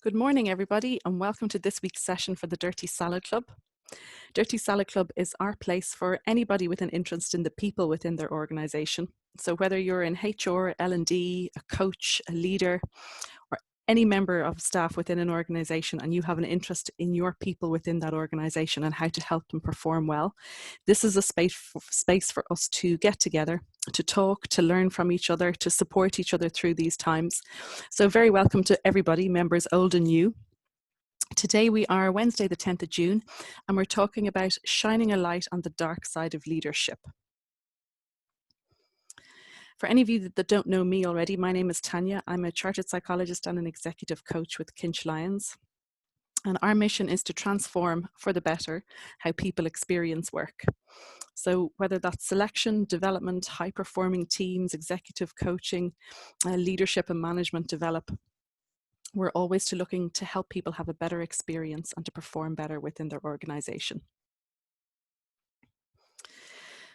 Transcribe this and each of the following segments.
Good morning, everybody, and welcome to this week's session for the Dirty Salad Club. Dirty Salad Club is our place for anybody with an interest in the people within their organisation. So whether you're in HR, L&D, a coach, a leader, or any member of staff within an organisation and you have an interest in your people within that organisation and how to help them perform well, this is a space for us to get together, to talk, to learn from each other, to support each other through these times. So very welcome to everybody, members old and new. Today we are Wednesday the 10th of June and we're talking about shining a light on the dark side of leadership. For any of you that don't know me already, my name is Tanya. I'm a chartered psychologist and an executive coach with Kinch Lyons. And our mission is to transform for the better how people experience work. So whether that's selection, development, high-performing teams, executive coaching, leadership and management develop, we're always looking to help people have a better experience and to perform better within their organization.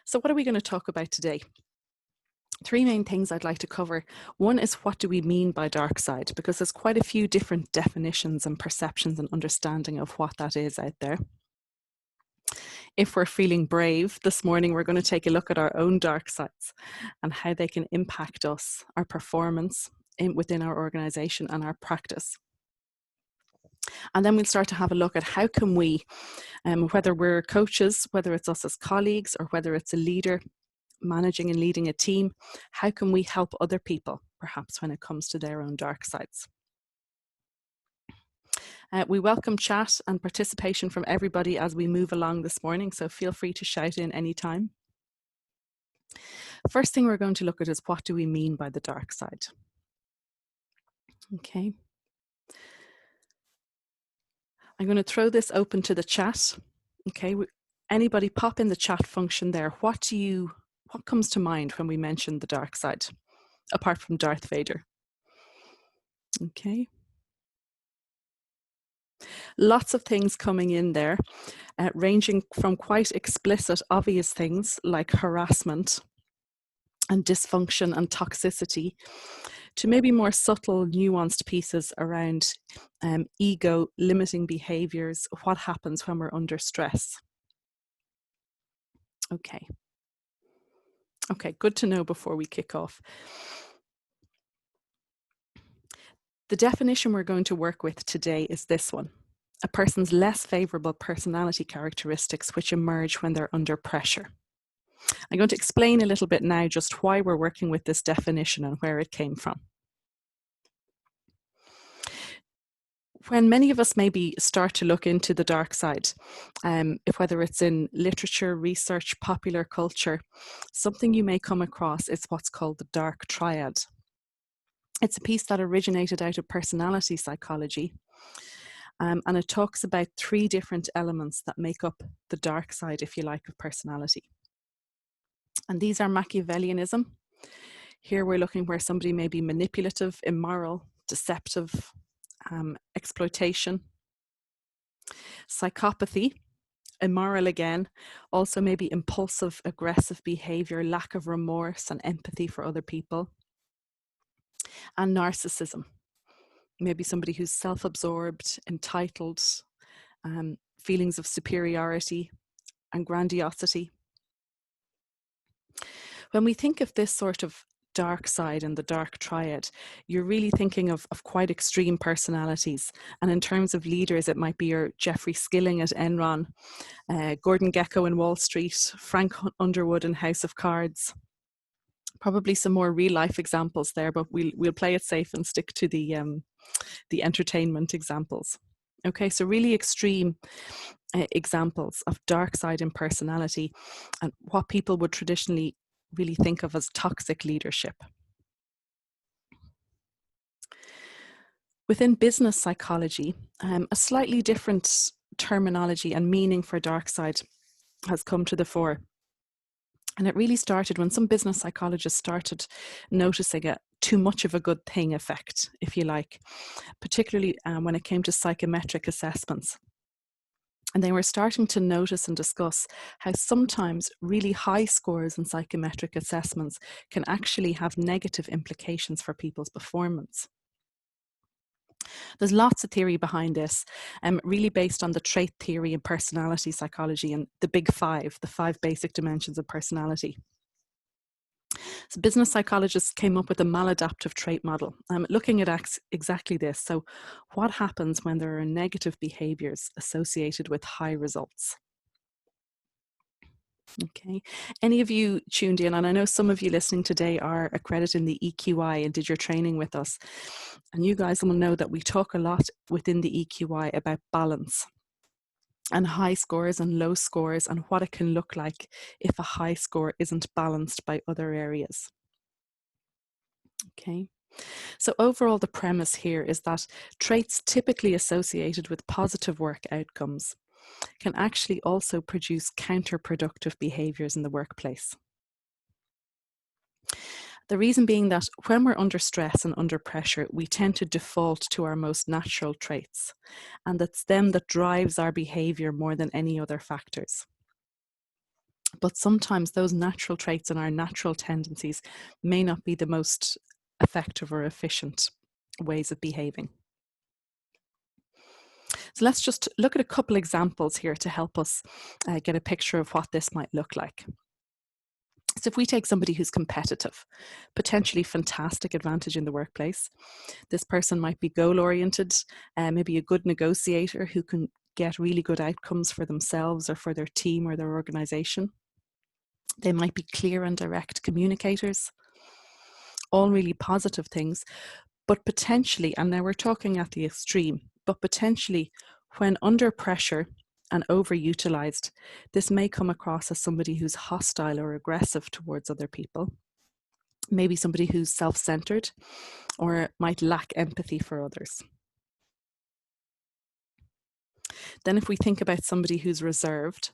So what are we going to talk about today? Three main things I'd like to cover. One is, what do we mean by dark side? Because there's quite a few different definitions and perceptions and understanding of what that is out there. If we're feeling brave, this morning we're going to take a look at our own dark sides and how they can impact us, our performance within our organization and our practice. And then we'll start to have a look at how can we, whether we're coaches, whether it's us as colleagues, or whether it's a leader managing and leading a team, how can we help other people, perhaps when it comes to their own dark sides? We welcome chat and participation from everybody as we move along this morning, so feel free to shout in anytime. First thing we're going to look at is, what do we mean by the dark side? Okay. I'm going to throw this open to the chat. Okay, anybody pop in the chat function there. What comes to mind when we mention the dark side, apart from Darth Vader? Okay. Lots of things coming in there, ranging from quite explicit, obvious things like harassment and dysfunction and toxicity, to maybe more subtle, nuanced pieces around ego, limiting behaviours, what happens when we're under stress. Okay. Okay, good to know before we kick off. The definition we're going to work with today is this one: a person's less favourable personality characteristics which emerge when they're under pressure. I'm going to explain a little bit now just why we're working with this definition and where it came from. When many of us maybe start to look into the dark side, whether it's in literature, research, popular culture, something you may come across is what's called the dark triad. It's a piece that originated out of personality psychology, and it talks about three different elements that make up the dark side, if you like, of personality. And these are Machiavellianism. Here we're looking where somebody may be manipulative, immoral, deceptive, exploitation. Psychopathy, immoral again, also maybe impulsive, aggressive behavior, lack of remorse and empathy for other people. And narcissism, maybe somebody who's self-absorbed, entitled, feelings of superiority and grandiosity. When we think of this sort of dark side and the dark triad, you're really thinking of quite extreme personalities. And in terms of leaders, it might be your Jeffrey Skilling at Enron, Gordon Gekko in Wall Street, Frank Underwood in House of Cards. Probably some more real life examples there, but we'll play it safe and stick to the entertainment examples. Okay, so really extreme examples of dark side in personality and what people would traditionally really think of as toxic leadership. Within business psychology, a slightly different terminology and meaning for dark side has come to the fore. And it really started when some business psychologists started noticing a too much of a good thing effect, if you like, particularly when it came to psychometric assessments. And they were starting to notice and discuss how sometimes really high scores in psychometric assessments can actually have negative implications for people's performance. There's lots of theory behind this, really based on the trait theory and personality psychology and the big five, the five basic dimensions of personality. So business psychologists came up with a maladaptive trait model, looking at exactly this. So what happens when there are negative behaviours associated with high results? Okay. Any of you tuned in, and I know some of you listening today are accredited in the EQI and did your training with us. And you guys will know that we talk a lot within the EQI about balance and high scores and low scores and what it can look like if a high score isn't balanced by other areas. Okay. So overall, the premise here is that traits typically associated with positive work outcomes can actually also produce counterproductive behaviours in the workplace. The reason being that when we're under stress and under pressure, we tend to default to our most natural traits, and that's them that drives our behaviour more than any other factors. But sometimes those natural traits and our natural tendencies may not be the most effective or efficient ways of behaving. So let's just look at a couple examples here to help us get a picture of what this might look like. So if we take somebody who's competitive, potentially fantastic advantage in the workplace, this person might be goal-oriented, maybe a good negotiator who can get really good outcomes for themselves or for their team or their organization. They might be clear and direct communicators, all really positive things, but potentially, and now we're talking at the extreme, but potentially when under pressure and overutilized, this may come across as somebody who's hostile or aggressive towards other people, maybe somebody who's self-centered or might lack empathy for others. Then if we think about somebody who's reserved,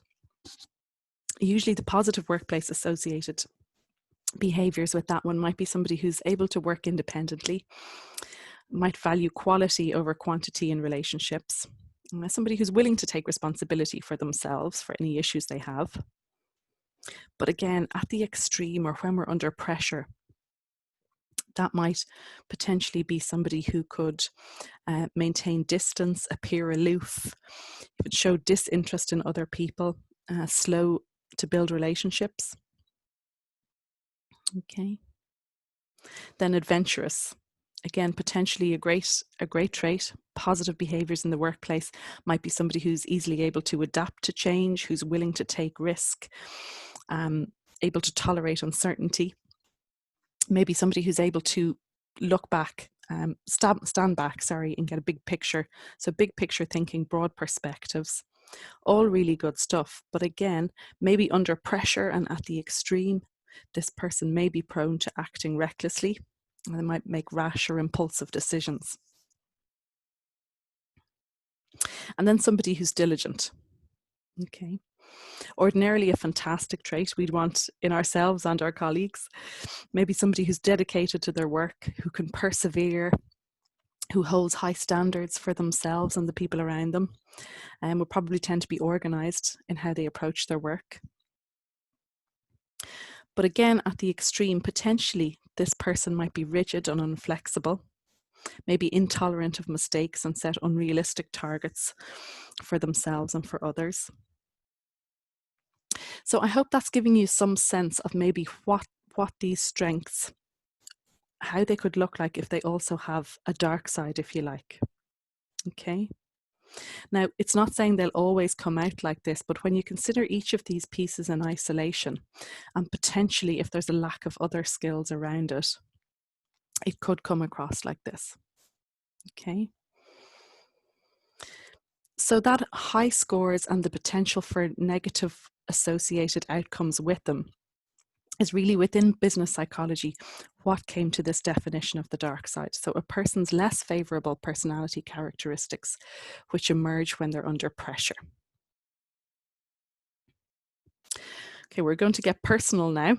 usually the positive workplace associated behaviors with that one might be somebody who's able to work independently, might value quality over quantity in relationships, somebody who's willing to take responsibility for themselves for any issues they have. But again, at the extreme or when we're under pressure, that might potentially be somebody who could maintain distance, appear aloof, show disinterest in other people, slow to build relationships. Okay. Then adventurous. Again, potentially a great trait. Positive behaviours in the workplace might be somebody who's easily able to adapt to change, who's willing to take risk, able to tolerate uncertainty. Maybe somebody who's able to look back, stand back, and get a big picture. So big picture thinking, broad perspectives, all really good stuff. But again, maybe under pressure and at the extreme, this person may be prone to acting recklessly. They might make rash or impulsive decisions. And then somebody who's diligent. Okay. Ordinarily a fantastic trait we'd want in ourselves and our colleagues. Maybe somebody who's dedicated to their work, who can persevere, who holds high standards for themselves and the people around them, and will probably tend to be organized in how they approach their work. But again, at the extreme, potentially this person might be rigid and inflexible, maybe intolerant of mistakes and set unrealistic targets for themselves and for others. So I hope that's giving you some sense of maybe what these strengths, how they could look like if they also have a dark side, if you like. Okay. Now, it's not saying they'll always come out like this, but when you consider each of these pieces in isolation, and potentially if there's a lack of other skills around it, it could come across like this. Okay. So that high scores and the potential for negative associated outcomes with them is really within business psychology what came to this definition of the dark side. So a person's less favorable personality characteristics which emerge when they're under pressure. Okay, we're going to get personal now.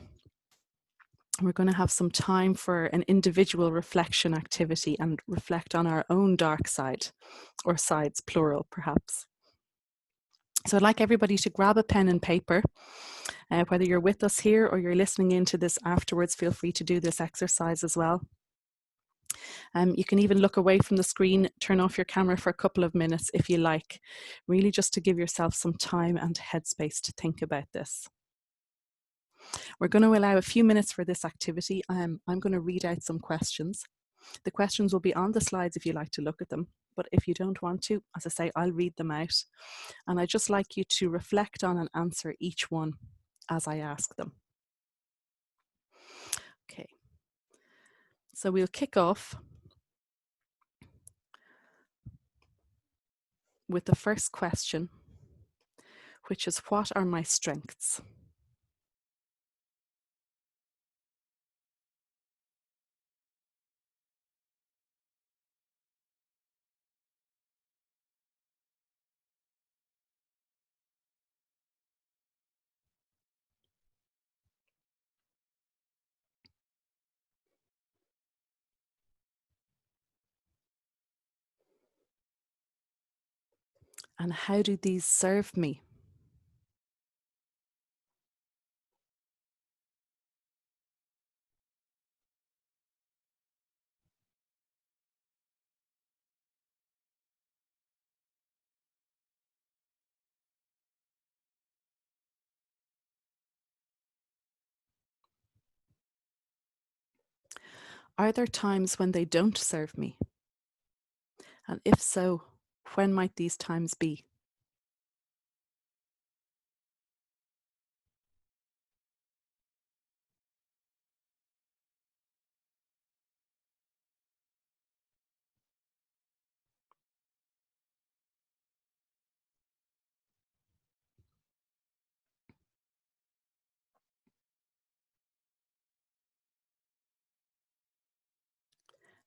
We're going to have some time for an individual reflection activity and reflect on our own dark side, or sides, plural perhaps. So I'd like everybody to grab a pen and paper. Whether you're with us here or you're listening into this afterwards, feel free to do this exercise as well. You can even look away from the screen, turn off your camera for a couple of minutes if you like, really just to give yourself some time and headspace to think about this. We're going to allow a few minutes for this activity. I'm going to read out some questions. The questions will be on the slides if you like to look at them, but if you don't want to, as I say, I'll read them out. And I'd just like you to reflect on and answer each one as I ask them. Okay, so we'll kick off with the first question, which is, what are my strengths? And how do these serve me? Are there times when they don't serve me? And if so, when might these times be?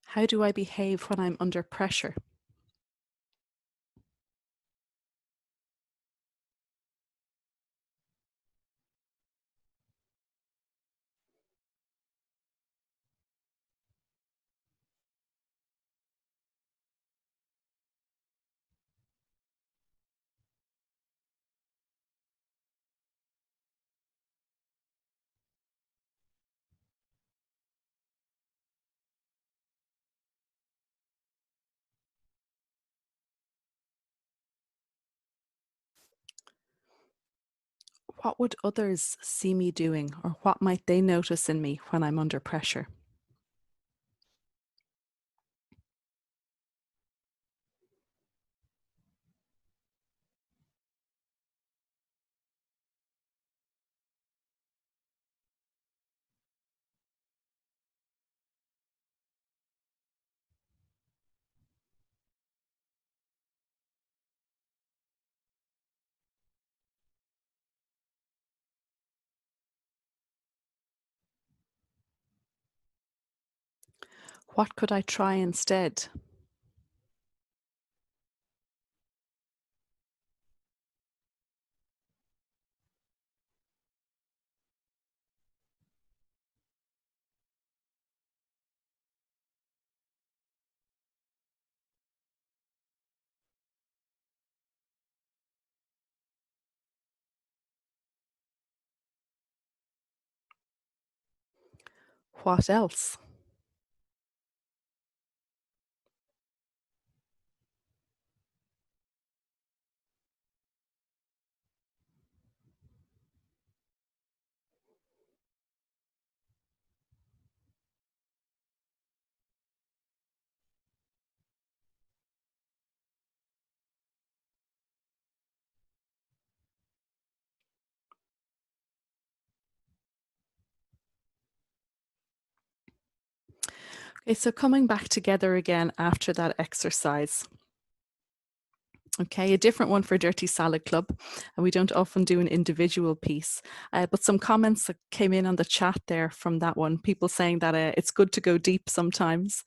How do I behave when I'm under pressure? What would others see me doing, or what might they notice in me when I'm under pressure? What could I try instead? What else? Okay, so coming back together again after that exercise. Okay, a different one for Dirty Salad Club, and we don't often do an individual piece, but some comments that came in on the chat there from that one, people saying that it's good to go deep sometimes.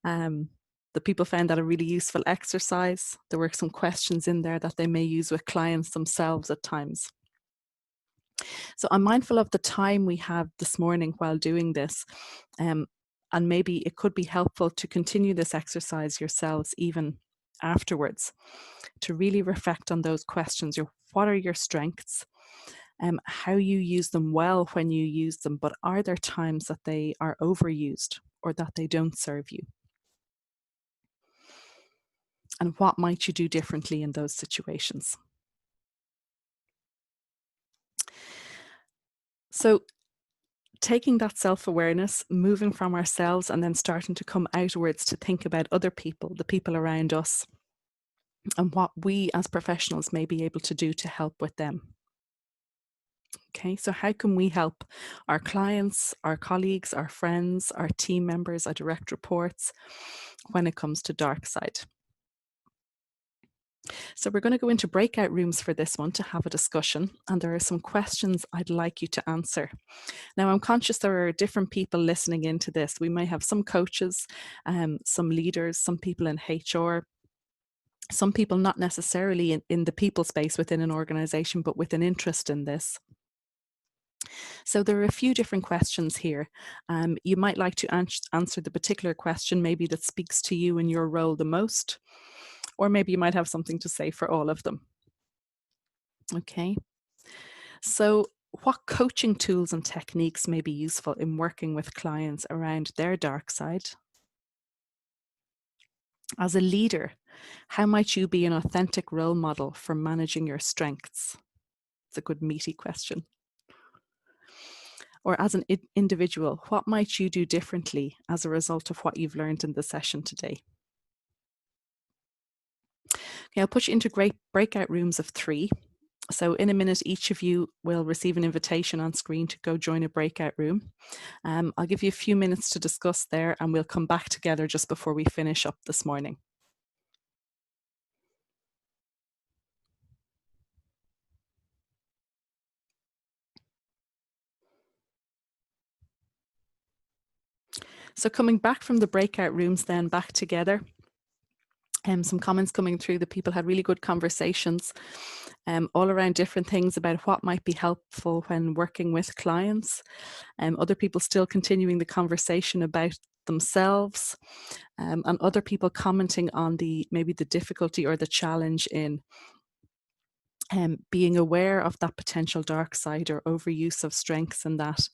The people found that a really useful exercise. There were some questions in there that they may use with clients themselves at times. So I'm mindful of the time we have this morning while doing this, and maybe it could be helpful to continue this exercise yourselves even afterwards, to really reflect on those questions. What are your strengths? How you use them well when you use them, but are there times that they are overused or that they don't serve you? And what might you do differently in those situations? So taking that self-awareness, moving from ourselves and then starting to come outwards to think about other people, the people around us, and what we as professionals may be able to do to help with them. Okay, so how can we help our clients, our colleagues, our friends, our team members, our direct reports when it comes to dark side? So we're going to go into breakout rooms for this one to have a discussion, and there are some questions I'd like you to answer. Now, I'm conscious there are different people listening into this. We may have some coaches, some leaders, some people in HR, some people not necessarily in the people space within an organization, but with an interest in this. So there are a few different questions here. You might like to answer the particular question maybe that speaks to you and your role the most, or maybe you might have something to say for all of them. Okay. So what coaching tools and techniques may be useful in working with clients around their dark side? As a leader, how might you be an authentic role model for managing your strengths? It's a good meaty question. Or as an individual, what might you do differently as a result of what you've learned in the session today? Okay, I'll put you into great breakout rooms of 3. So in a minute, each of you will receive an invitation on screen to go join a breakout room. I'll give you a few minutes to discuss there, and we'll come back together just before we finish up this morning. So coming back from the breakout rooms then back together, some comments coming through that people had really good conversations all around different things about what might be helpful when working with clients. Other people still continuing the conversation about themselves, and other people commenting on maybe the difficulty or the challenge in being aware of that potential dark side or overuse of strengths, and that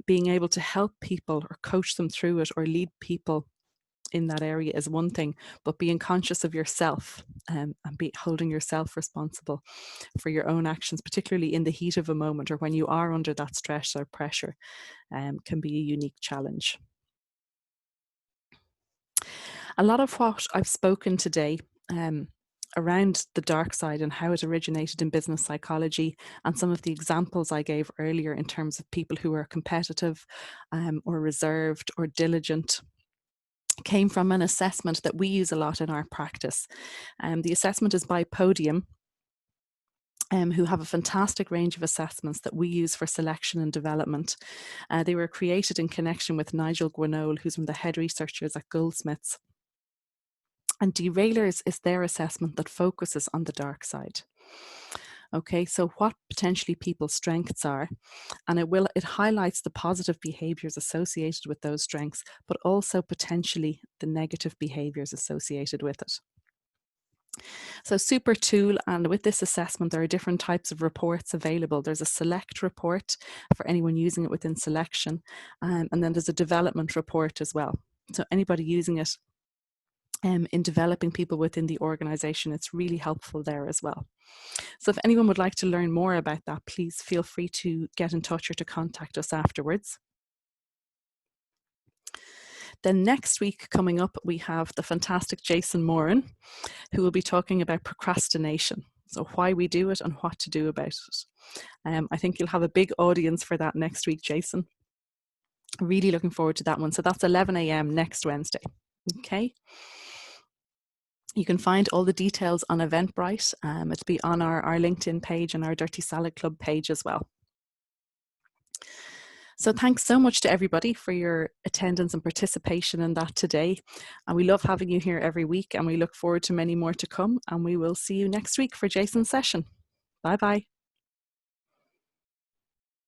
being able to help people or coach them through it or lead people in that area is one thing, but being conscious of yourself and holding yourself responsible for your own actions, particularly in the heat of a moment or when you are under that stress or pressure, can be a unique challenge. A lot of what I've spoken today around the dark side and how it originated in business psychology, and some of the examples I gave earlier in terms of people who are competitive or reserved or diligent, came from an assessment that we use a lot in our practice. The assessment is by Podium, who have a fantastic range of assessments that we use for selection and development. They were created in connection with Nigel Gwynole, who's one of the head researchers at Goldsmiths. And Derailers is their assessment that focuses on the dark side. Okay, so what potentially people's strengths are, and it highlights the positive behaviours associated with those strengths, but also potentially the negative behaviours associated with it. So super tool, and with this assessment there are different types of reports available. There's a select report for anyone using it within selection, and then there's a development report as well. So anybody using it in developing people within the organisation, it's really helpful there as well. So if anyone would like to learn more about that, please feel free to get in touch or to contact us afterwards. Then next week coming up, we have the fantastic Jason Moran, who will be talking about procrastination. So why we do it and what to do about it. I think you'll have a big audience for that next week, Jason. Really looking forward to that one. So that's 11 a.m. next Wednesday. Okay. You can find all the details on Eventbrite. It'll be on our LinkedIn page and our Dirty Salad Club page as well. So thanks so much to everybody for your attendance and participation in that today. And we love having you here every week, and we look forward to many more to come. And we will see you next week for Jason's session. Bye-bye.